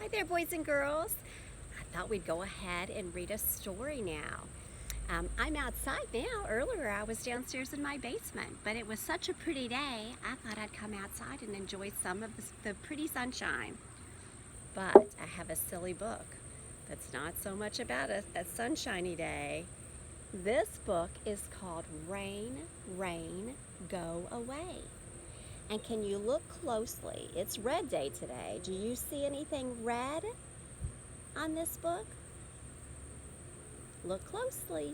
Hi there, boys and girls. I thought we'd go ahead and read a story now. I'm outside now. Earlier I was downstairs in my basement, but it was such a pretty day, I thought I'd come outside and enjoy some of the pretty sunshine. But I have a silly book that's not so much about a sunshiny day. This book is called Rain, Rain, Go Away. And can you look closely? It's Red Day today. Do you see anything red on this book? Look closely.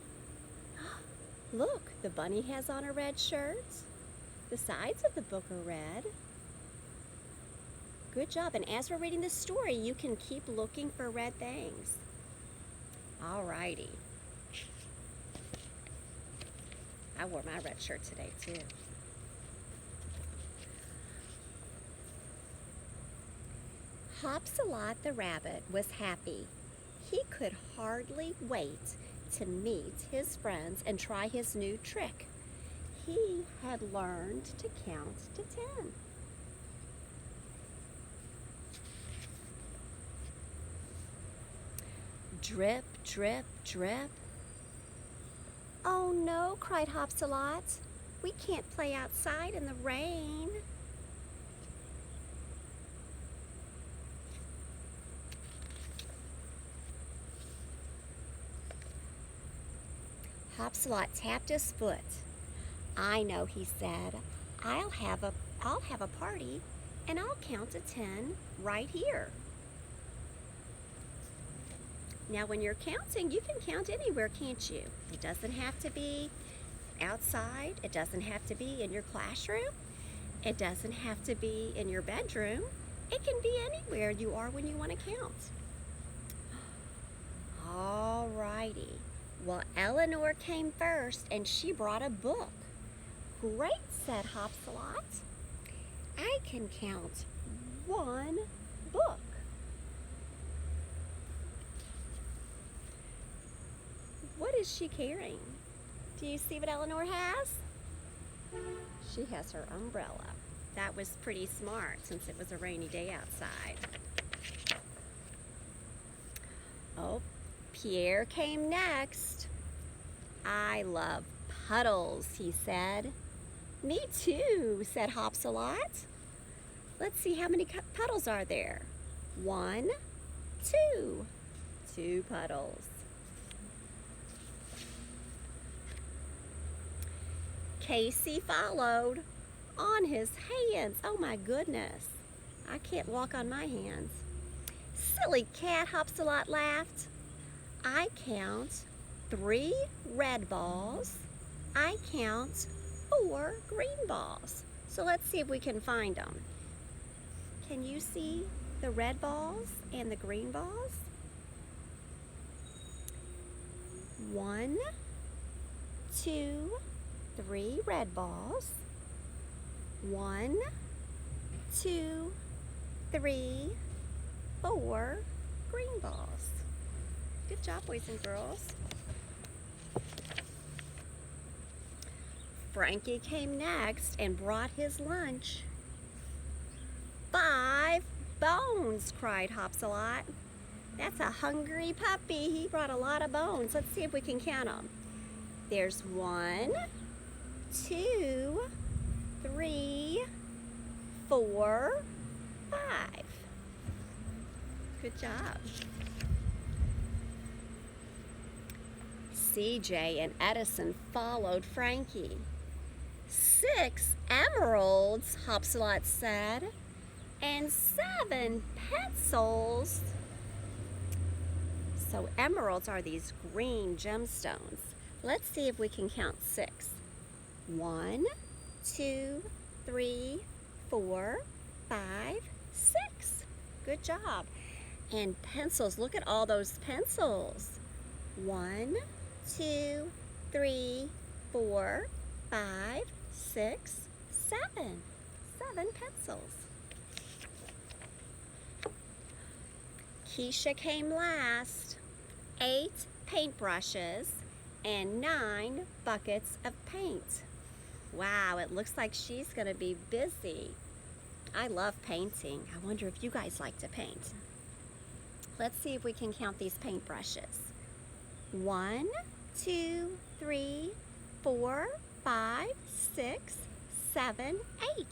Look, the bunny has on a red shirt. The sides of the book are red. Good job. And as we're reading the story, you can keep looking for red things. All righty. I wore my red shirt today too. Hopsalot the rabbit was happy. He could hardly wait to meet his friends and try his new trick. He had learned to count to 10. Drip, drip, drip. Oh no, cried Hopsalot. We can't play outside in the rain. Hopsalot tapped his foot. I know, he said. I'll have a party and I'll count to 10 right here. Now when you're counting, you can count anywhere, can't you? It doesn't have to be outside. It doesn't have to be in your classroom. It doesn't have to be in your bedroom. It can be anywhere you are when you want to count. All righty. Well, Eleanor came first, and she brought a book. Great, said Hopsalot. I can count one book. What is she carrying? Do you see what Eleanor has? She has her umbrella. That was pretty smart since it was a rainy day outside. Oh, Pierre came next. I love puddles, he said. Me too, said Hopsalot. Let's see how many puddles are there. 1, 2. 2 puddles. Casey followed on his hands. Oh my goodness. I can't walk on my hands. Silly cat, Hopsalot laughed. I count 3 red balls. I count 4 green balls. So let's see if we can find them. Can you see the red balls and the green balls? 1, 2, 3 red balls. 1, 2, 3, 4 green balls. Good job, boys and girls. Frankie came next and brought his lunch. 5 bones, cried Hopsalot. That's a hungry puppy. He brought a lot of bones. Let's see if we can count them. There's 1, 2, 3, 4, 5. Good job. CJ and Edison followed Frankie. 6 emeralds, Hopsalot said, and 7 pencils. So emeralds are these green gemstones. Let's see if we can count 6. 1, 2, 3, 4, 5, 6. Good job. And pencils, look at all those pencils. 1, 2, 3, 4, 5, 6, 7. 7 pencils. Keisha came last. 8 paintbrushes and 9 buckets of paint. Wow, it looks like she's going to be busy. I love painting. I wonder if you guys like to paint. Let's see if we can count these paintbrushes. 1, 2, 3, 4, 5, 6, 7, 8.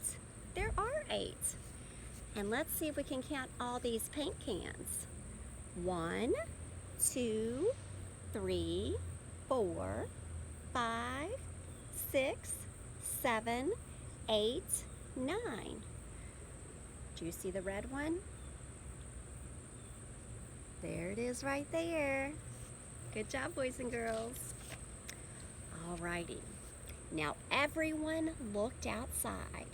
There are 8. And let's see if we can count all these paint cans. 1, 2, 3, 4, 5, 6, 7, 8, 9. Do you see the red one? There it is right there. Good job, boys and girls. Alrighty. Now everyone looked outside.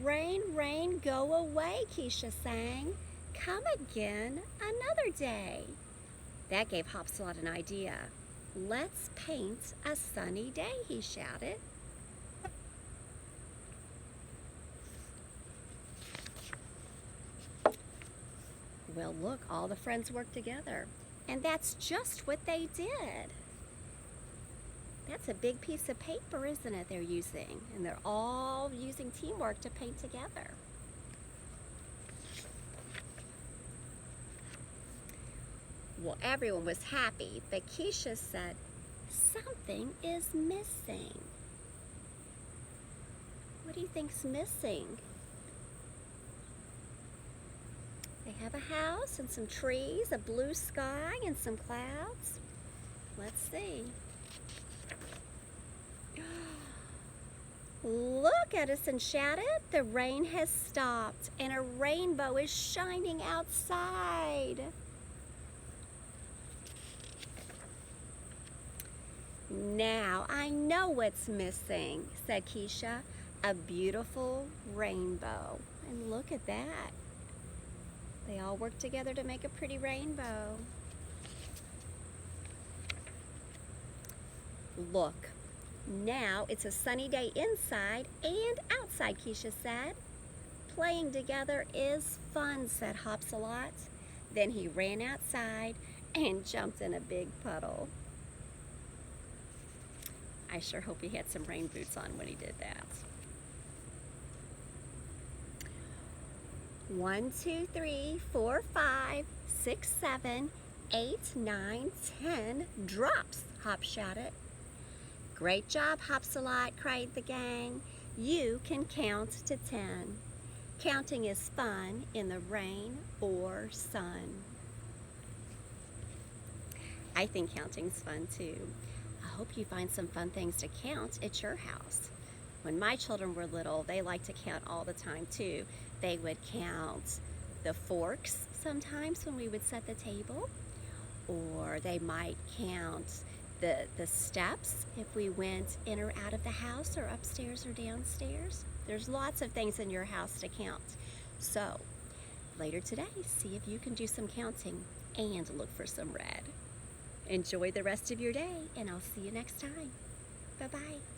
Rain, rain, go away, Keisha sang. Come again another day. That gave Hopsalot an idea. Let's paint a sunny day, he shouted. Well, look, all the friends worked together. And that's just what they did. That's a big piece of paper, isn't it, they're using? And they're all using teamwork to paint together. Well, everyone was happy, but Keisha said, something is missing. What do you think's missing? They have a house and some trees, a blue sky and some clouds. Let's see. Look, Edison shouted. The rain has stopped and a rainbow is shining outside. Now I know what's missing, said Keisha. A beautiful rainbow. And look at that. They all work together to make a pretty rainbow. Look, now it's a sunny day inside and outside, Keisha said. Playing together is fun, said Hopsalot. Then he ran outside and jumped in a big puddle. I sure hope he had some rain boots on when he did that. 1, 2, 3, 4, 5, 6, 7, 8, 9, 10 drops, Hop shouted. Great job, Hopsalot, cried the gang. You can count to 10. Counting is fun in the rain or sun. I think counting's fun too. I hope you find some fun things to count at your house. When my children were little, they liked to count all the time too. They would count the forks sometimes when we would set the table, or they might count the steps if we went in or out of the house or upstairs or downstairs. There's lots of things in your house to count. So later today, see if you can do some counting and look for some red. Enjoy the rest of your day, and I'll see you next time. Bye-bye.